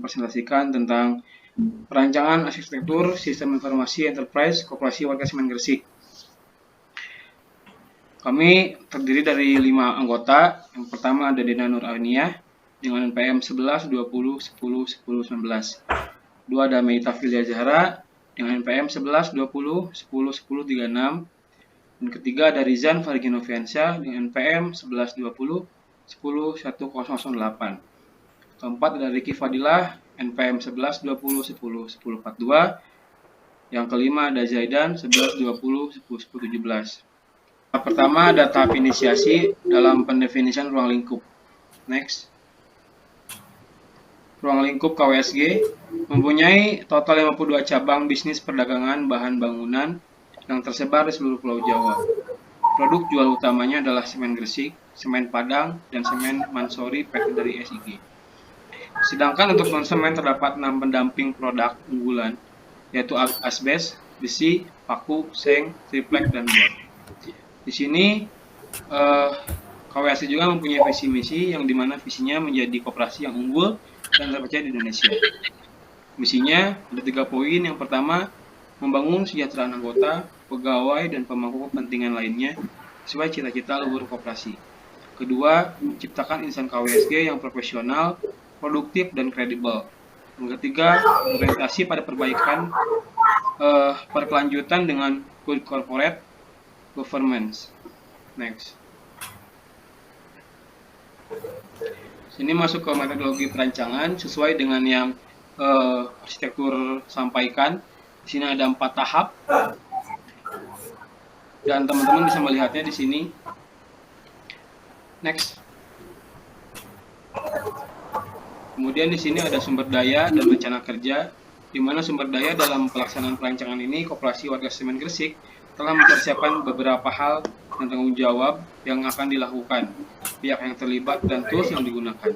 mempresentasikan tentang perancangan arsitektur sistem informasi enterprise Koperasi Warga Semen Gresik. Kami terdiri dari 5 anggota. Yang pertama ada Dena Nur Auniah dengan NPM 11 20 10 10 19. Dua ada Meita Filia Zahra dengan NPM 11 20 10 10 36. Dan ketiga ada Rizan Farigi Noviansyah dengan NPM 11 20 10 1008. Keempat ada Ricky Fadilah NPM 11 20 10 10 42. Yang kelima ada Zaidan 11 20 10 10 17. Pertama ada tahap inisiasi dalam pendefinisian ruang lingkup. Next. Ruang lingkup KWSG mempunyai total 52 cabang bisnis perdagangan bahan bangunan yang tersebar di seluruh Pulau Jawa. Produk jual utamanya adalah semen Gresik, semen Padang, dan semen Mansori PT dari SIG. Sedangkan untuk non-semen terdapat 6 pendamping produk unggulan, yaitu asbes, besi, paku, seng, triplek, dan bor. Di sini KWSG juga mempunyai visi misi yang dimana visinya menjadi koperasi yang unggul dan terpercaya di Indonesia. Misinya ada 3 poin. Yang pertama, membangun kesejahteraan anggota, pegawai, dan pemangku kepentingan lainnya sesuai cita-cita luhur koperasi. Kedua, menciptakan insan KWSG yang profesional, produktif, dan kredibel. Yang ketiga, orientasi pada perbaikan berkelanjutan dengan good corporate governance. Next. Sini masuk ke metodologi perancangan sesuai dengan yang arsitektur sampaikan. Di sini ada 4 tahap, dan teman-teman bisa melihatnya di sini. Next. Kemudian di sini ada sumber daya dan rencana kerja, di mana sumber daya dalam pelaksanaan perancangan ini Koperasi Warga Semen Gresik telah mempersiapkan beberapa hal dan tanggung jawab yang akan dilakukan, pihak yang terlibat, dan tools yang digunakan.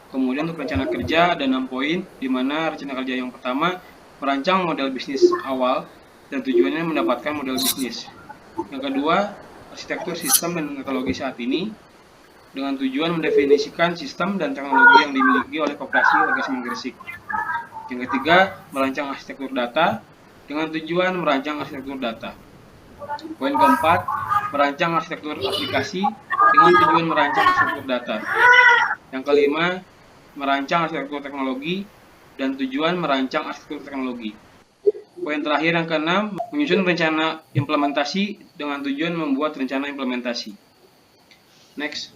Kemudian untuk rencana kerja ada 6 poin, di mana rencana kerja yang pertama merancang model bisnis awal dan tujuannya mendapatkan model bisnis. Yang kedua, arsitektur sistem dan teknologi saat ini dengan tujuan mendefinisikan sistem dan teknologi yang dimiliki oleh Koperasi Warga Semen Gresik. Yang ketiga, merancang arsitektur data dengan tujuan merancang arsitektur data. Poin keempat, merancang arsitektur aplikasi dengan tujuan merancang arsitektur data. Yang kelima, merancang arsitektur teknologi dan tujuan merancang arsitektur teknologi. Poin terakhir yang keenam, menyusun rencana implementasi dengan tujuan membuat rencana implementasi. Next.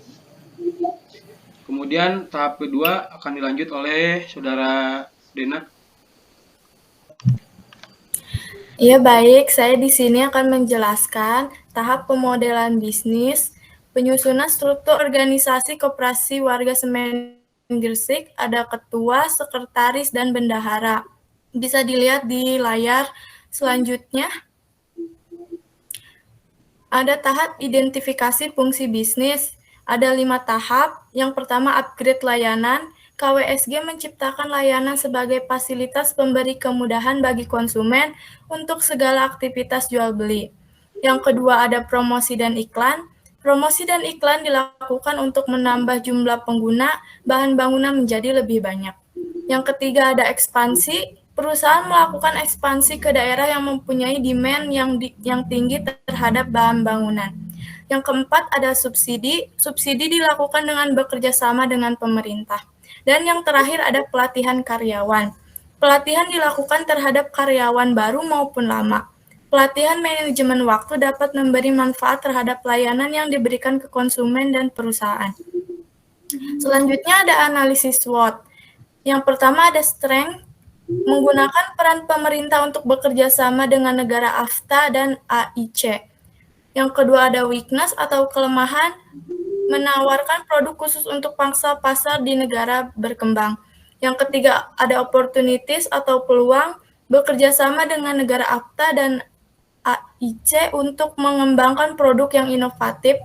Kemudian tahap kedua akan dilanjut oleh Saudara Dena. Ya baik, saya di sini akan menjelaskan tahap pemodelan bisnis, penyusunan struktur organisasi Koperasi Warga Semen Gresik, ada ketua, sekretaris, dan bendahara. Bisa dilihat di layar selanjutnya. Ada tahap identifikasi fungsi bisnis. Ada 5 tahap. Yang pertama, upgrade layanan. KWSG menciptakan layanan sebagai fasilitas pemberi kemudahan bagi konsumen untuk segala aktivitas jual beli. Yang kedua, ada promosi dan iklan. Promosi dan iklan dilakukan untuk menambah jumlah pengguna bahan bangunan menjadi lebih banyak. Yang ketiga, ada ekspansi. Perusahaan melakukan ekspansi ke daerah yang mempunyai demand yang tinggi terhadap bahan bangunan. Yang keempat, ada subsidi. Subsidi dilakukan dengan bekerja sama dengan pemerintah. Dan yang terakhir, ada pelatihan karyawan. Pelatihan dilakukan terhadap karyawan baru maupun lama. Pelatihan manajemen waktu dapat memberi manfaat terhadap layanan yang diberikan ke konsumen dan perusahaan. Selanjutnya ada analisis SWOT. Yang pertama ada strength, menggunakan peran pemerintah untuk bekerja sama dengan negara AFTA dan AIC. Yang kedua ada weakness atau kelemahan, menawarkan produk khusus untuk pangsa pasar di negara berkembang. Yang ketiga ada opportunities atau peluang, bekerja sama dengan negara AFTA dan AIC untuk mengembangkan produk yang inovatif.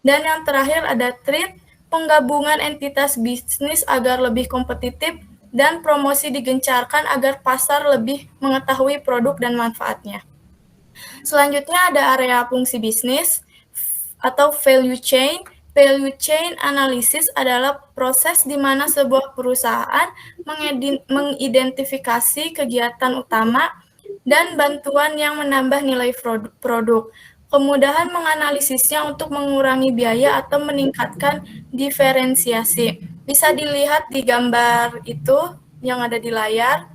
Dan yang terakhir ada threat, penggabungan entitas bisnis agar lebih kompetitif dan promosi digencarkan agar pasar lebih mengetahui produk dan manfaatnya. Selanjutnya ada area fungsi bisnis atau value chain. Value chain analysis adalah proses di mana sebuah perusahaan mengidentifikasi kegiatan utama dan bantuan yang menambah nilai produk. Kemudahan menganalisisnya untuk mengurangi biaya atau meningkatkan diferensiasi. Bisa dilihat di gambar itu yang ada di layar.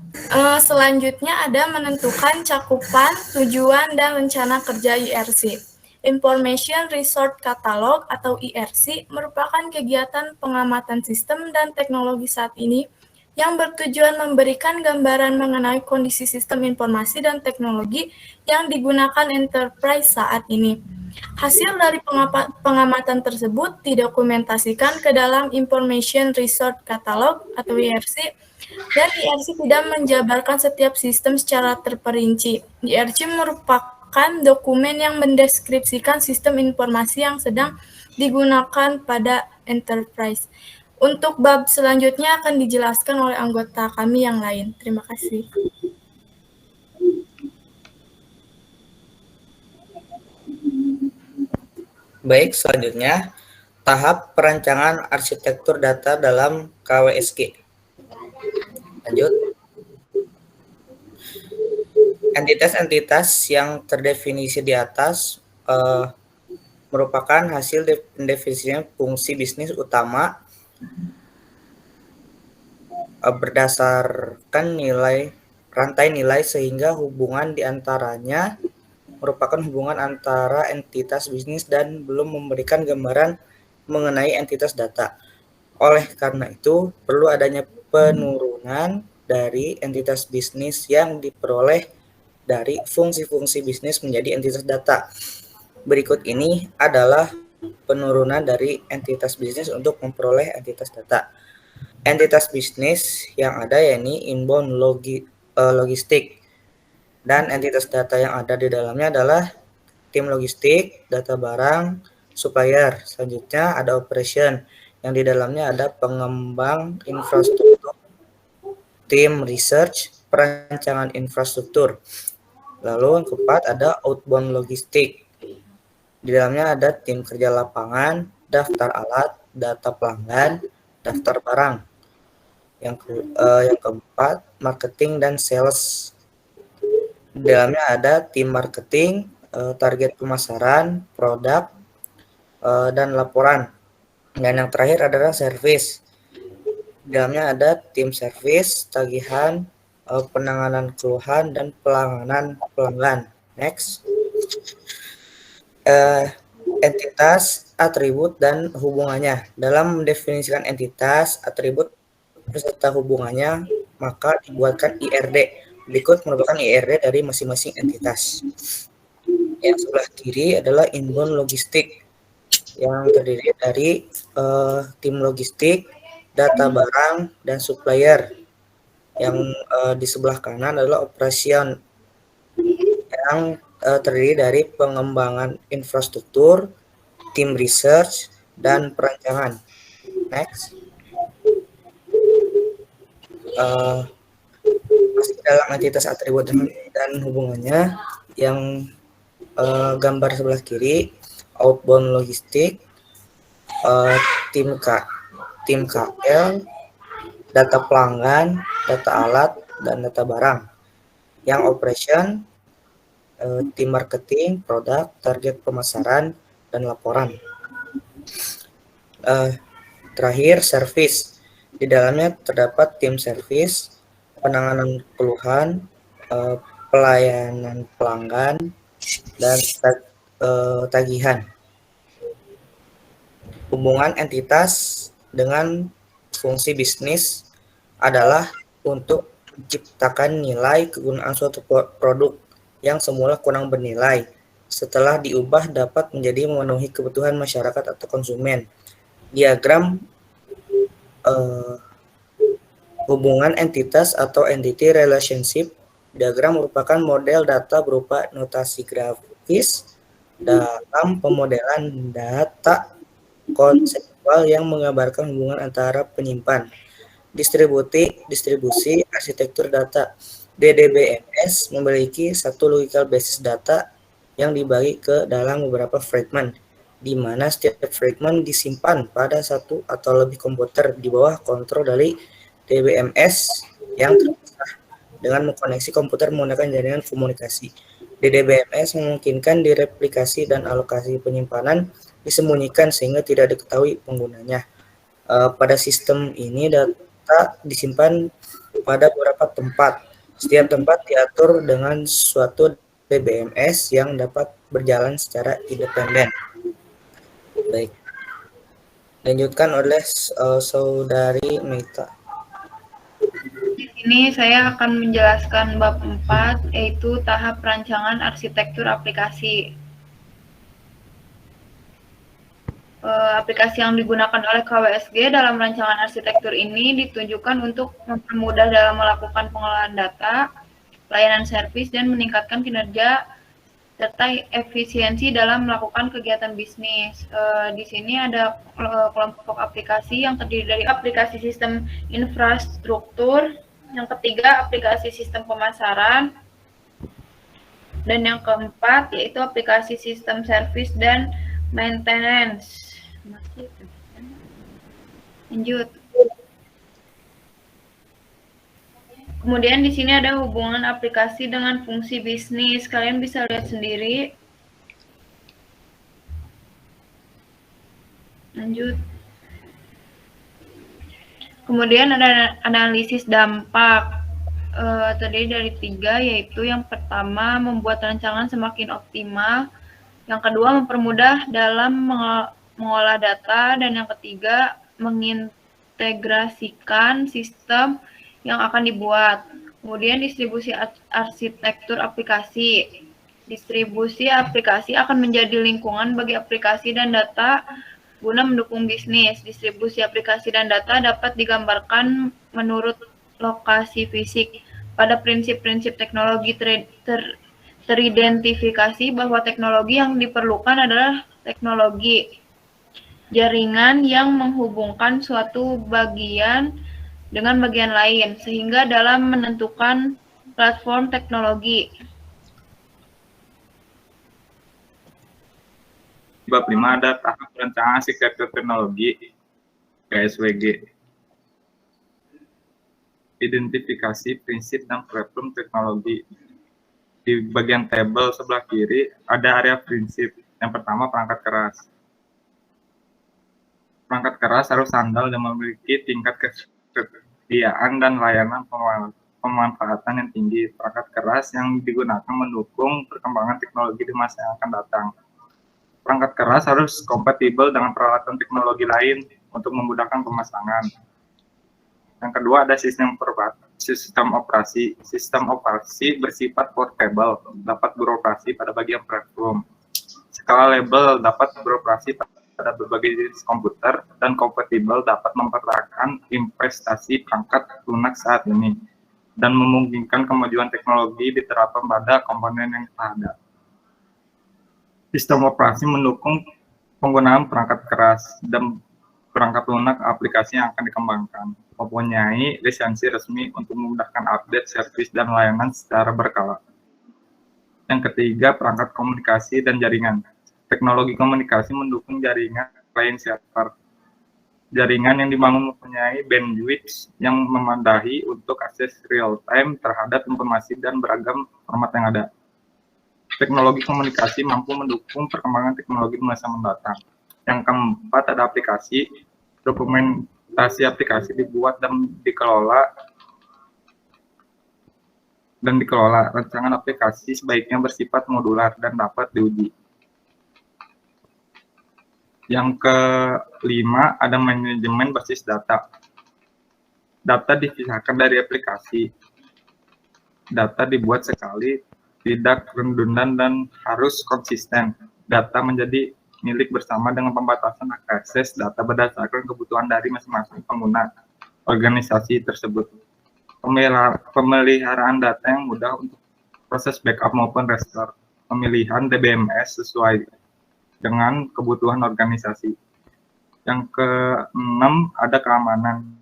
Selanjutnya ada menentukan cakupan, tujuan, dan rencana kerja IRC. Information Resource Catalog atau IRC merupakan kegiatan pengamatan sistem dan teknologi saat ini yang bertujuan memberikan gambaran mengenai kondisi sistem informasi dan teknologi yang digunakan enterprise saat ini. Hasil dari pengamatan tersebut didokumentasikan ke dalam Information Resource Catalog atau IRC, dan IRC tidak menjabarkan setiap sistem secara terperinci. IRC merupakan dokumen yang mendeskripsikan sistem informasi yang sedang digunakan pada enterprise. Untuk bab selanjutnya akan dijelaskan oleh anggota kami yang lain. Terima kasih. Baik, selanjutnya tahap perancangan arsitektur data dalam KWSG. Lanjut. Entitas-entitas yang terdefinisi di atas merupakan hasil definisinya fungsi bisnis utama berdasarkan rantai nilai sehingga hubungan di antaranya merupakan hubungan antara entitas bisnis dan belum memberikan gambaran mengenai entitas data. Oleh karena itu, perlu adanya penurunan dari entitas bisnis yang diperoleh dari fungsi-fungsi bisnis menjadi entitas data. Berikut ini adalah penurunan dari entitas bisnis untuk memperoleh entitas data. Entitas bisnis yang ada yakni inbound logistik, dan entitas data yang ada di dalamnya adalah tim logistik, data barang, supplier. Selanjutnya ada operation yang di dalamnya ada pengembang infrastruktur, tim research, perancangan infrastruktur. Lalu yang keempat ada outbound logistik. Di dalamnya ada tim kerja lapangan, daftar alat, data pelanggan, daftar barang. Yang keempat marketing dan sales. Di dalamnya ada tim marketing, target pemasaran, produk, dan laporan. Dan yang terakhir adalah service. Di dalamnya ada tim service, tagihan, penanganan keluhan, dan penanganan pelanggan. Next. Entitas, atribut, dan hubungannya. Dalam mendefinisikan entitas, atribut, beserta hubungannya, maka dibuatkan IRD. Berikut merupakan IRD dari masing-masing entitas. Yang sebelah kiri adalah inbound logistik, yang terdiri dari tim logistik, data barang, dan supplier. Yang di sebelah kanan adalah operation, yang terdiri dari pengembangan infrastruktur, tim research, dan perancangan. Next. Masih dalam entitas atribut dan hubungannya, yang gambar sebelah kiri outbound logistik, tim KL, data pelanggan, data alat, dan data barang. Yang operation, tim marketing, produk, target pemasaran, dan laporan. Terakhir, service. Di dalamnya terdapat tim service, penanganan keluhan, pelayanan pelanggan, dan tagihan. Hubungan entitas dengan fungsi bisnis adalah untuk menciptakan nilai kegunaan suatu produk yang semula kurang bernilai, setelah diubah dapat menjadi memenuhi kebutuhan masyarakat atau konsumen. Diagram hubungan entitas atau entity relationship diagram merupakan model data berupa notasi grafis dalam pemodelan data konseptual yang menggambarkan hubungan antara penyimpan, distribusi, arsitektur data. DDBMS memiliki satu logical basis data yang dibagi ke dalam beberapa fragment. di mana setiap fragmen disimpan pada satu atau lebih komputer di bawah kontrol dari DBMS yang terpisah dengan mengkoneksi komputer menggunakan jaringan komunikasi. DBMS memungkinkan direplikasi dan alokasi penyimpanan disembunyikan sehingga tidak diketahui penggunanya. Pada sistem ini data disimpan pada beberapa tempat. Setiap tempat diatur dengan suatu DBMS yang dapat berjalan secara independen. Baik, lanjutkan oleh Saudari Meita. Di sini saya akan menjelaskan bab 4, yaitu tahap perancangan arsitektur aplikasi. Aplikasi yang digunakan oleh KWSG dalam rancangan arsitektur ini ditujukan untuk mempermudah dalam melakukan pengelolaan data, layanan servis, dan meningkatkan kinerja serta efisiensi dalam melakukan kegiatan bisnis. Di sini ada kelompok aplikasi yang terdiri dari aplikasi sistem infrastruktur, yang ketiga aplikasi sistem pemasaran, dan yang keempat yaitu aplikasi sistem servis dan maintenance. Lanjut. Kemudian di sini ada hubungan aplikasi dengan fungsi bisnis. Kalian bisa lihat sendiri. Lanjut. Kemudian ada analisis dampak. Terdiri dari 3, yaitu yang pertama membuat rancangan semakin optimal, yang kedua mempermudah dalam mengolah data, dan yang ketiga mengintegrasikan sistem yang akan dibuat. Kemudian distribusi arsitektur aplikasi. Distribusi aplikasi akan menjadi lingkungan bagi aplikasi dan data guna mendukung bisnis. Distribusi aplikasi dan data dapat digambarkan menurut lokasi fisik. Pada prinsip-prinsip teknologi teridentifikasi bahwa teknologi yang diperlukan adalah teknologi jaringan yang menghubungkan suatu bagian dengan bagian lain, sehingga dalam menentukan platform teknologi. Bab 5 ada tahap perencanaan arsitektur teknologi KSWG. Identifikasi prinsip dan platform teknologi. Di bagian tabel sebelah kiri ada area prinsip. Yang pertama perangkat keras. Perangkat keras harus handal dan memiliki tingkat kesediaan dan layanan pemanfaatan yang tinggi. Perangkat keras yang digunakan mendukung perkembangan teknologi di masa yang akan datang. Perangkat keras harus kompatibel dengan peralatan teknologi lain untuk memudahkan pemasangan. Yang kedua ada sistem operasi. Sistem operasi bersifat portable, dapat beroperasi pada bagian platform. Skala label dapat beroperasi pada berbagai jenis komputer, dan kompatibel dapat mempertahankan investasi perangkat lunak saat ini, dan memungkinkan kemajuan teknologi diterapkan pada komponen yang ada. Sistem operasi mendukung penggunaan perangkat keras dan perangkat lunak aplikasi yang akan dikembangkan, mempunyai lisensi resmi untuk memudahkan update, servis, dan layanan secara berkala. Yang ketiga, perangkat komunikasi dan jaringan. Teknologi komunikasi mendukung jaringan client server. Jaringan yang dibangun mempunyai bandwidth yang memadai untuk akses real-time terhadap informasi dan beragam format yang ada. Teknologi komunikasi mampu mendukung perkembangan teknologi di masa mendatang. Yang keempat ada aplikasi. Dokumentasi aplikasi dibuat dan dikelola. Rancangan aplikasi sebaiknya bersifat modular dan dapat diuji. Yang kelima ada manajemen basis data. Data dipisahkan dari aplikasi. Data dibuat sekali, tidak redundan dan harus konsisten. Data menjadi milik bersama dengan pembatasan akses data berdasarkan kebutuhan dari masing-masing pengguna organisasi tersebut. Pemeliharaan data yang mudah untuk proses backup maupun restore. Pemilihan DBMS sesuai dengan kebutuhan organisasi. Yang keenam ada keamanan.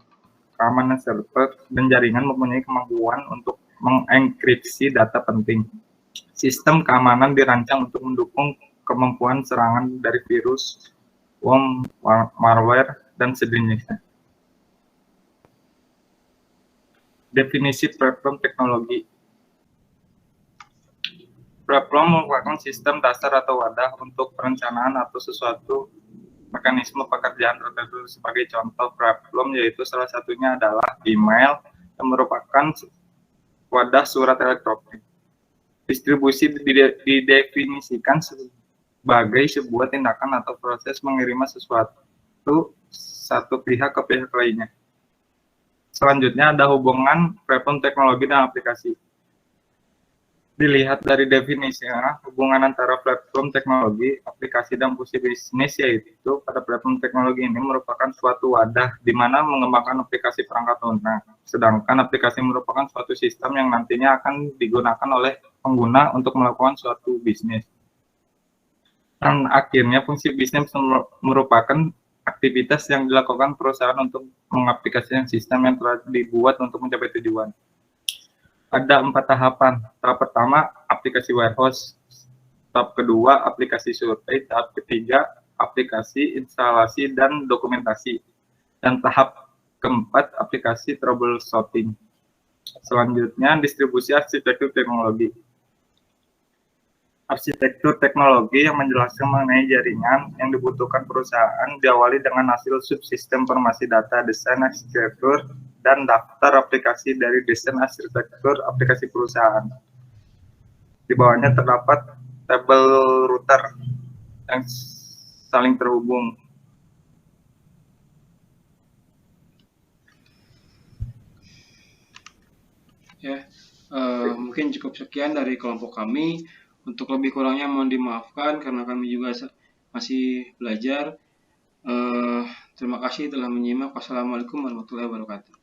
Keamanan server dan jaringan mempunyai kemampuan untuk mengenkripsi data penting. Sistem keamanan dirancang untuk mendukung kemampuan serangan dari virus, worm, malware, dan sejenisnya. Definisi platform teknologi. Platform merupakan sistem dasar atau wadah untuk perencanaan atau sesuatu mekanisme pekerjaan tertentu. Sebagai contoh platform yaitu salah satunya adalah email yang merupakan wadah surat elektronik. Distribusi didefinisikan sebagai sebuah tindakan atau proses mengirim sesuatu satu pihak ke pihak lainnya. Selanjutnya ada hubungan platform teknologi dan aplikasi. Dilihat dari definisinya, hubungan antara platform teknologi, aplikasi, dan fungsi bisnis yaitu pada platform teknologi ini merupakan suatu wadah di mana mengembangkan aplikasi perangkat lunak, sedangkan aplikasi merupakan suatu sistem yang nantinya akan digunakan oleh pengguna untuk melakukan suatu bisnis. Dan akhirnya fungsi bisnis merupakan aktivitas yang dilakukan perusahaan untuk mengaplikasikan sistem yang telah dibuat untuk mencapai tujuan. Ada 4 tahapan. Tahap pertama, aplikasi warehouse. Tahap kedua, aplikasi survei. Tahap ketiga, aplikasi instalasi dan dokumentasi. Dan tahap keempat, aplikasi troubleshooting. Selanjutnya, distribusi arsitektur teknologi. Arsitektur teknologi yang menjelaskan mengenai jaringan yang dibutuhkan perusahaan diawali dengan hasil subsistem informasi data, desain arsitektur, dan daftar aplikasi dari desain arsitektur aplikasi perusahaan. Di bawahnya terdapat tabel router yang saling terhubung. Ya, mungkin cukup sekian dari kelompok kami. Untuk lebih kurangnya mohon dimaafkan karena kami juga masih belajar. Terima kasih telah menyimak. Wassalamualaikum warahmatullahi wabarakatuh.